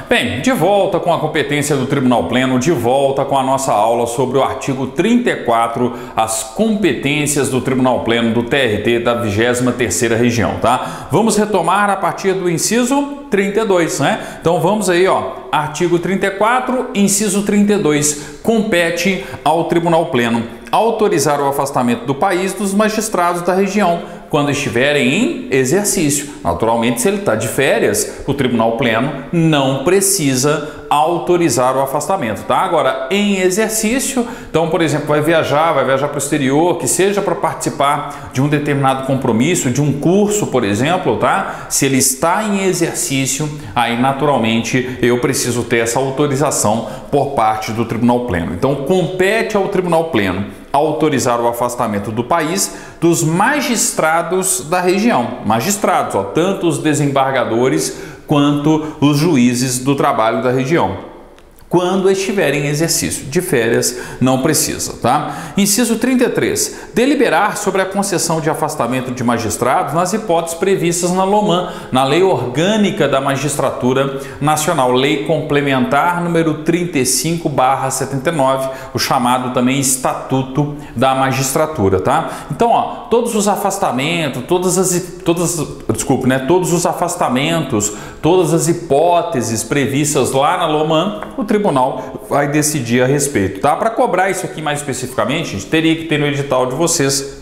Bem, de volta com a competência do Tribunal Pleno, de volta com a nossa aula sobre o artigo 34, as competências do Tribunal Pleno do TRT da 23ª Região, tá? Vamos retomar a partir do inciso 32, né? Então vamos aí, ó, artigo 34, inciso 32, compete ao Tribunal Pleno autorizar o afastamento do país dos magistrados da região quando estiverem em exercício. Naturalmente, se ele está de férias, o Tribunal Pleno não precisa autorizar o afastamento, tá? Agora, em exercício, então, por exemplo, vai viajar para o exterior, que seja para participar de um determinado compromisso, de um curso, por exemplo, tá? Se ele está em exercício, aí naturalmente eu preciso ter essa autorização por parte do Tribunal Pleno. Então, compete ao Tribunal Pleno autorizar o afastamento do país dos magistrados da região. Magistrados, ó, tanto os desembargadores quanto os juízes do trabalho da região, quando estiverem em exercício. De férias não precisa, tá? Inciso 33. Deliberar sobre a concessão de afastamento de magistrados nas hipóteses previstas na LOMAN, na Lei Orgânica da Magistratura Nacional, Lei Complementar número 35/79, o chamado também Estatuto da Magistratura, tá? Então, ó, todos os afastamentos, todos os afastamentos, todas as hipóteses previstas lá na LOMAN, o tribunal vai decidir a respeito, tá? Para cobrar isso aqui mais especificamente, a gente teria que ter no edital de vocês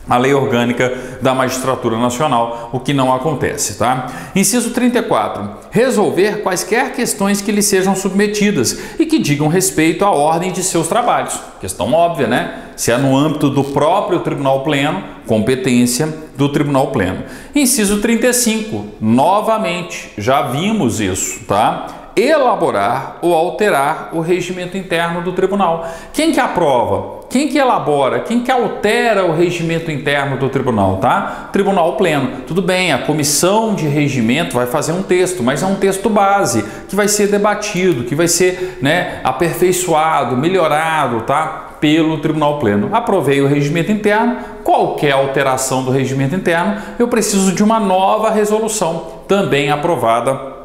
a Lei Orgânica da Magistratura Nacional, o que não acontece, tá? Inciso 34. Resolver quaisquer questões que lhe sejam submetidas e que digam respeito à ordem de seus trabalhos. Questão óbvia, né? Se é no âmbito do próprio Tribunal Pleno, competência do Tribunal Pleno. Inciso 35. Novamente, já vimos isso, tá? Elaborar ou alterar o regimento interno do tribunal. Quem que aprova? Quem que elabora? Quem que altera o regimento interno do tribunal, tá? Tribunal Pleno. Tudo bem, a comissão de regimento vai fazer um texto, mas é um texto base que vai ser debatido, que vai ser, né, aperfeiçoado, melhorado, tá? Pelo Tribunal Pleno. Aprovei o regimento interno, qualquer alteração do regimento interno, eu preciso de uma nova resolução, também aprovada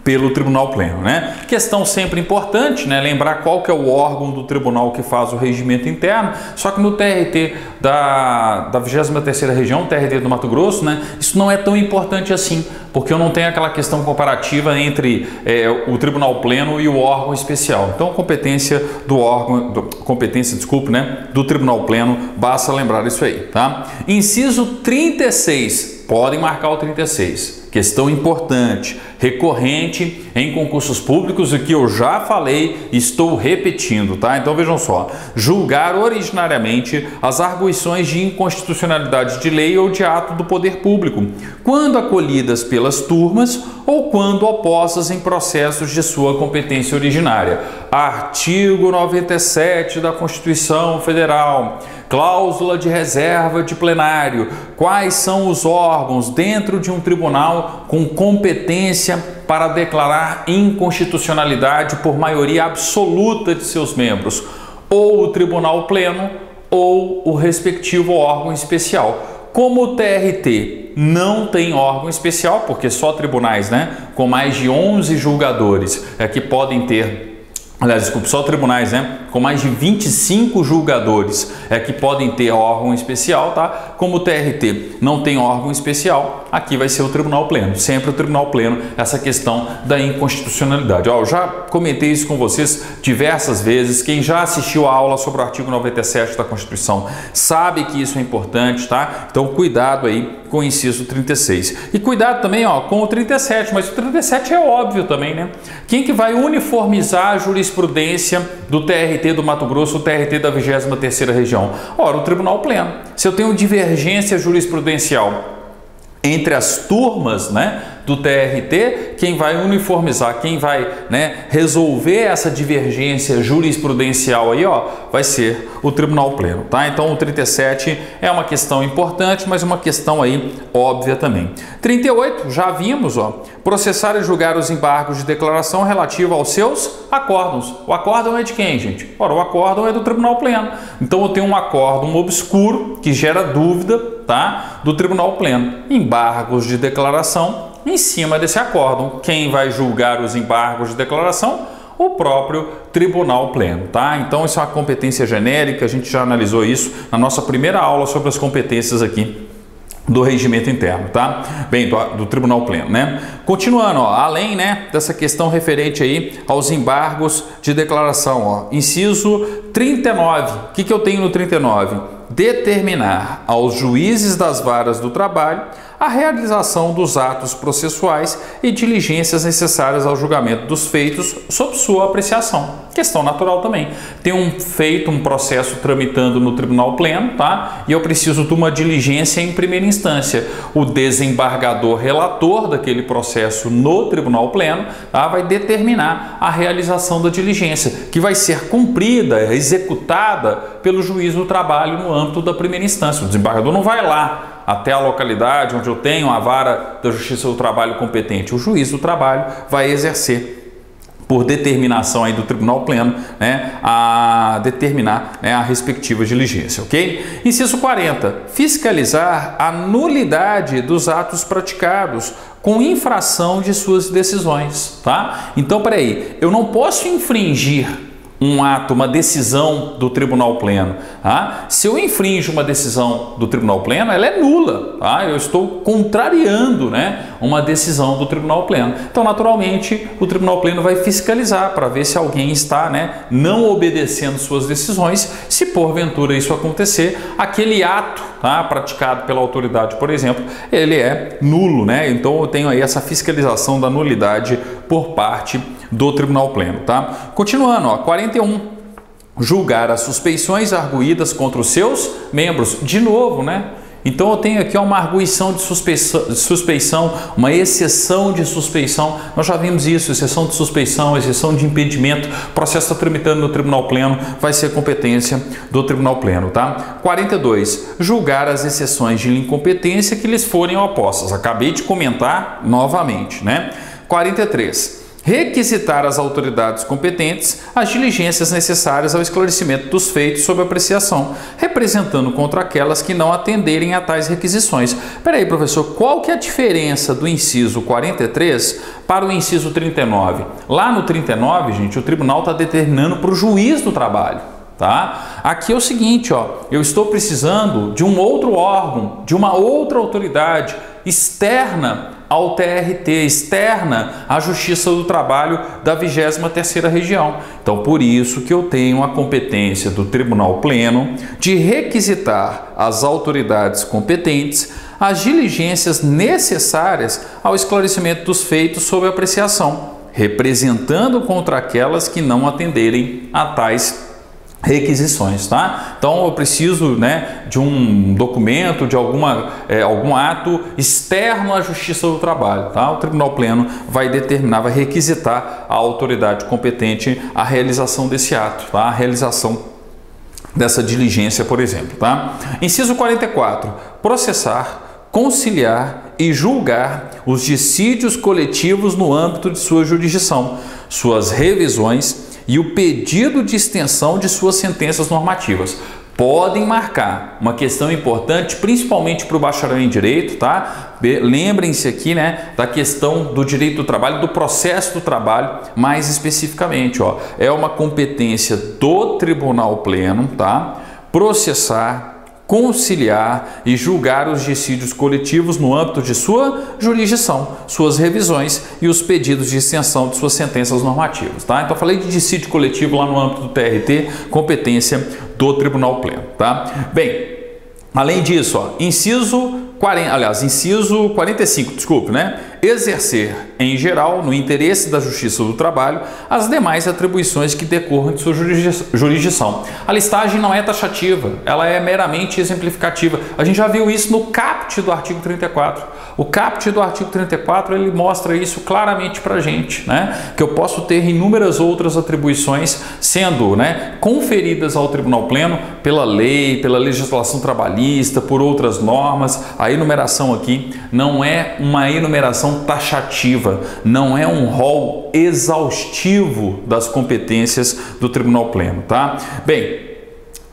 pelo Tribunal Pleno, né? Questão sempre importante, né? Lembrar qual que é o órgão do tribunal que faz o regimento interno, só que no TRT da 23ª Região, TRT do Mato Grosso, né? Isso não é tão importante assim, porque eu não tenho aquela questão comparativa entre o Tribunal Pleno e o órgão especial. Então, competência do órgão, do Tribunal Pleno, basta lembrar isso aí, tá? Inciso 36, podem marcar o 36. Questão importante, recorrente em concursos públicos, o que eu já falei, estou repetindo, tá? Então vejam só, julgar originariamente as arguições de inconstitucionalidade de lei ou de ato do poder público, quando acolhidas pelas turmas ou quando opostas em processos de sua competência originária. Artigo 97 da Constituição Federal, cláusula de reserva de plenário. Quais são os órgãos dentro de um tribunal com competência para declarar inconstitucionalidade por maioria absoluta de seus membros? Ou o Tribunal Pleno ou o respectivo órgão especial. Como o TRT não tem órgão especial, porque só tribunais, né, com mais de 11 julgadores que podem ter, aliás, desculpe, só tribunais, né, com mais de 25 julgadores que podem ter órgão especial, tá? Como o TRT não tem órgão especial, aqui vai ser o Tribunal Pleno, sempre o Tribunal Pleno, essa questão da inconstitucionalidade. Ó, eu já comentei isso com vocês diversas vezes, quem já assistiu a aula sobre o artigo 97 da Constituição sabe que isso é importante, tá? Então cuidado aí com o inciso 36. E cuidado também, ó, com o 37, mas o 37 é óbvio também, né? Quem que vai uniformizar a jurisprudência do TRT do Mato Grosso, o TRT da 23ª Região? Ora, o Tribunal Pleno. Se eu tenho divergência jurisprudencial entre as turmas, né, do TRT, quem vai uniformizar, quem vai, né, resolver essa divergência jurisprudencial aí, ó, vai ser o Tribunal Pleno, tá? Então o 37 é uma questão importante, mas uma questão aí óbvia também. 38, já vimos, ó, processar e julgar os embargos de declaração relativo aos seus acórdãos. O acórdão é de quem, gente? Ora, o acórdão é do Tribunal Pleno. Então eu tenho um acórdão obscuro que gera dúvida, tá, do Tribunal Pleno. Embargos de declaração em cima desse acórdão. Quem vai julgar os embargos de declaração? O próprio Tribunal Pleno, tá? Então isso é uma competência genérica, a gente já analisou isso na nossa primeira aula sobre as competências aqui do regimento interno, tá? Bem, do Tribunal Pleno, né? Continuando, ó, além, né, dessa questão referente aí aos embargos de declaração, ó, inciso 39, o que eu tenho no 39? Determinar aos juízes das varas do trabalho a realização dos atos processuais e diligências necessárias ao julgamento dos feitos sob sua apreciação. Questão natural também. Tem um processo tramitando no Tribunal Pleno, tá? E eu preciso de uma diligência em primeira instância. O desembargador relator daquele processo no Tribunal Pleno, tá, vai determinar a realização da diligência, que vai ser cumprida, executada pelo juiz do trabalho no âmbito da primeira instância. O desembargador não vai lá até a localidade onde eu tenho a vara da Justiça do Trabalho competente. O juiz do trabalho vai exercer, por determinação aí do Tribunal Pleno, né, a determinar, né, a respectiva diligência, ok? Inciso 40. Fiscalizar a nulidade dos atos praticados com infração de suas decisões, tá? Então, peraí, eu não posso infringir um ato, uma decisão do Tribunal Pleno, tá? Se eu infrinjo uma decisão do Tribunal Pleno, ela é nula, tá? Eu estou contrariando, né, uma decisão do Tribunal Pleno. Então, naturalmente, o Tribunal Pleno vai fiscalizar para ver se alguém está, né, não obedecendo suas decisões. Se porventura isso acontecer, aquele ato, tá, praticado pela autoridade, por exemplo, ele é nulo, né? Então eu tenho aí essa fiscalização da nulidade por parte do Tribunal Pleno, tá? Continuando, ó, 41. Julgar as suspeições arguídas contra os seus membros. De novo, né? Então eu tenho aqui uma arguição de suspeição, uma exceção de suspeição. Nós já vimos isso, exceção de suspeição, exceção de impedimento. O processo está tramitando no Tribunal Pleno, vai ser competência do Tribunal Pleno, tá? 42. Julgar as exceções de incompetência que lhes forem opostas. Acabei de comentar novamente, né? 43. Requisitar às autoridades competentes as diligências necessárias ao esclarecimento dos feitos sob apreciação, representando contra aquelas que não atenderem a tais requisições. Peraí, professor, qual que é a diferença do inciso 43 para o inciso 39? Lá no 39, gente, o tribunal está determinando para o juiz do trabalho, tá? Aqui é o seguinte, ó, eu estou precisando de um outro órgão, de uma outra autoridade externa ao TRT, externa à Justiça do Trabalho da 23ª Região. Então, por isso que eu tenho a competência do Tribunal Pleno de requisitar às autoridades competentes as diligências necessárias ao esclarecimento dos feitos sob apreciação, representando contra aquelas que não atenderem a tais requisições, tá? Então eu preciso, né, de um documento, de algum ato externo à Justiça do Trabalho, tá? O Tribunal Pleno vai determinar, vai requisitar à autoridade competente a realização desse ato, tá? A realização dessa diligência, por exemplo, tá? Inciso 44. Processar, conciliar e julgar os dissídios coletivos no âmbito de sua jurisdição, suas revisões e o pedido de extensão de suas sentenças normativas. Podem marcar uma questão importante, principalmente para o bacharel em Direito, tá? Lembrem-se aqui, né, da questão do direito do trabalho, do processo do trabalho, mais especificamente, ó, é uma competência do Tribunal Pleno, tá? Processar, conciliar e julgar os dissídios coletivos no âmbito de sua jurisdição, suas revisões e os pedidos de extensão de suas sentenças normativas, tá? Então, falei de dissídio coletivo lá no âmbito do TRT, competência do Tribunal Pleno, tá? Bem, além disso, ó, inciso 45, desculpe, né? exercer, em geral, no interesse da Justiça do Trabalho, as demais atribuições que decorram de sua jurisdição. A listagem não é taxativa, ela é meramente exemplificativa. A gente já viu isso no caput do artigo 34. O caput do artigo 34, ele mostra isso claramente para a gente, né? Que eu posso ter inúmeras outras atribuições sendo, né, conferidas ao Tribunal Pleno pela lei, pela legislação trabalhista, por outras normas. A enumeração aqui não é uma enumeração taxativa, não é um rol exaustivo das competências do Tribunal Pleno, tá? Bem,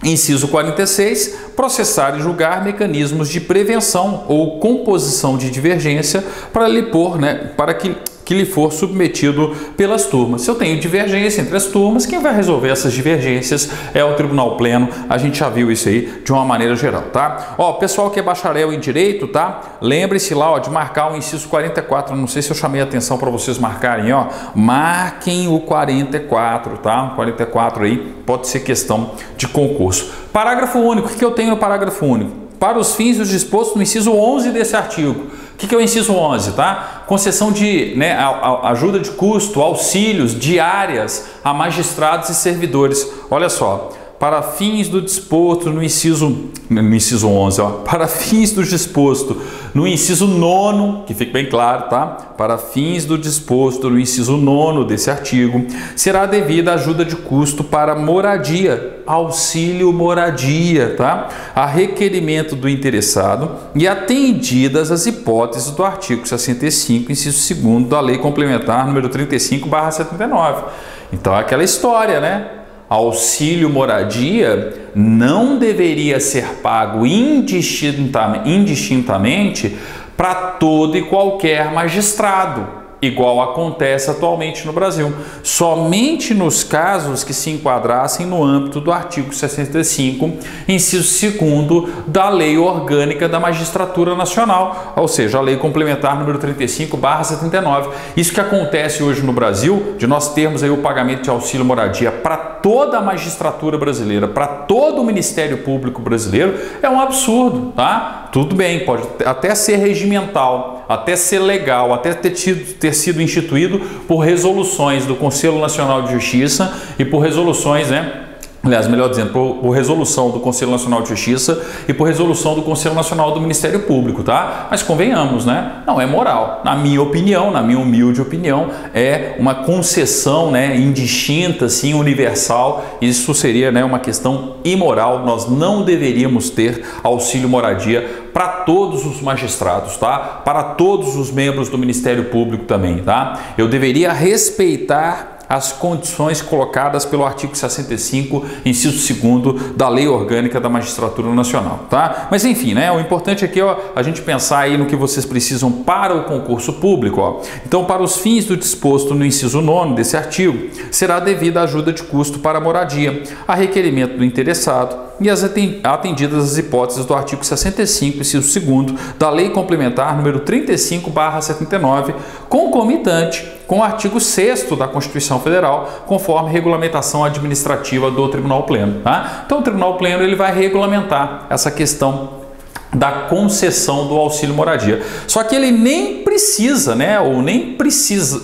inciso 46, processar e julgar mecanismos de prevenção ou composição de divergência para lhe pôr, né, para que lhe for submetido pelas turmas. Se eu tenho divergência entre as turmas, quem vai resolver essas divergências é o Tribunal Pleno. A gente já viu isso aí de uma maneira geral, tá? Ó, pessoal que é bacharel em Direito, tá? Lembre-se lá, ó, de marcar o inciso 44. Não sei se eu chamei a atenção para vocês marcarem, ó. Marquem o 44, tá? 44 aí pode ser questão de concurso. Parágrafo único. O que eu tenho no parágrafo único? Para os fins do disposto no inciso 11 desse artigo. O que é o inciso 11, tá? Concessão de, né, ajuda de custo, auxílios, diárias a magistrados e servidores. Olha só, para fins do disposto no inciso 11, ó, para fins do disposto no inciso 9, que fique bem claro, tá? Para fins do disposto no inciso 9 desse artigo, será devida ajuda de custo para moradia, auxílio moradia, tá? A requerimento do interessado e atendidas as hipóteses do artigo 65, inciso 2º da Lei Complementar número 35/79. Então é aquela história, né? Auxílio moradia não deveria ser pago indistintamente para todo e qualquer magistrado, igual acontece atualmente no Brasil, somente nos casos que se enquadrassem no âmbito do artigo 65, inciso 2º da Lei Orgânica da Magistratura Nacional, ou seja, a Lei Complementar número 35/79. Isso que acontece hoje no Brasil, de nós termos aí o pagamento de auxílio moradia para toda a magistratura brasileira, para todo o Ministério Público brasileiro, é um absurdo, tá? Tudo bem, pode até ser regimental, até ser legal, até ter sido instituído por resoluções do Conselho Nacional de Justiça e por resoluções, né? Aliás, melhor dizendo, por resolução do Conselho Nacional de Justiça e por resolução do Conselho Nacional do Ministério Público, tá? Mas convenhamos, né? Não é moral. Na minha opinião, na minha humilde opinião, é uma concessão, né, indistinta, assim, universal. Isso seria, né, uma questão imoral. Nós não deveríamos ter auxílio moradia para todos os magistrados, tá? Para todos os membros do Ministério Público também, tá? Eu deveria respeitar as condições colocadas pelo artigo 65, inciso 2º da Lei Orgânica da Magistratura Nacional, tá? Mas enfim, né? O importante aqui é a gente pensar aí no que vocês precisam para o concurso público, ó. Então, para os fins do disposto no inciso 9 desse artigo, será devida ajuda de custo para moradia, a requerimento do interessado e as atendidas as hipóteses do artigo 65, inciso 2º da Lei Complementar número 35/79, concomitante com o artigo 6º da Constituição Federal, conforme regulamentação administrativa do Tribunal Pleno, tá? Então o Tribunal Pleno ele vai regulamentar essa questão da concessão do auxílio moradia. Só que ele nem precisa, né? Ou nem precisa,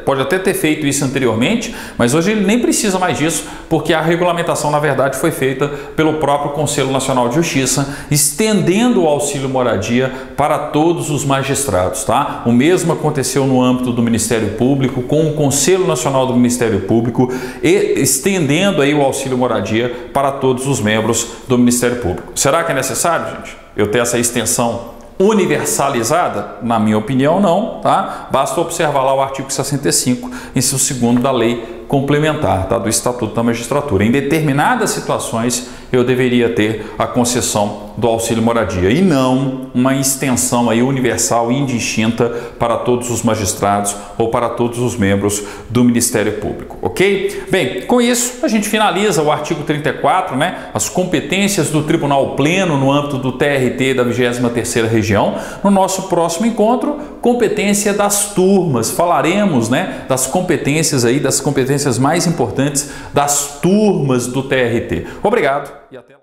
pode até ter feito isso anteriormente, mas hoje ele nem precisa mais disso, porque a regulamentação, na verdade, foi feita pelo próprio Conselho Nacional de Justiça, estendendo o auxílio moradia para todos os magistrados, tá? O mesmo aconteceu no âmbito do Ministério Público, com o Conselho Nacional do Ministério Público, estendendo aí o auxílio moradia para todos os membros do Ministério Público. Será que é necessário, gente, eu ter essa extensão universalizada? Na minha opinião, não, tá? Basta observar lá o artigo 65, inciso 2º da Lei Complementar, tá? Do Estatuto da Magistratura. Em determinadas situações, eu deveria ter a concessão do auxílio moradia e não uma extensão aí universal e indistinta para todos os magistrados ou para todos os membros do Ministério Público, ok? Bem, com isso a gente finaliza o artigo 34, né? As competências do Tribunal Pleno no âmbito do TRT da 23ª Região. No nosso próximo encontro, competência das turmas. Falaremos, né, das competências aí, das competências mais importantes das turmas do TRT. Obrigado e até lá.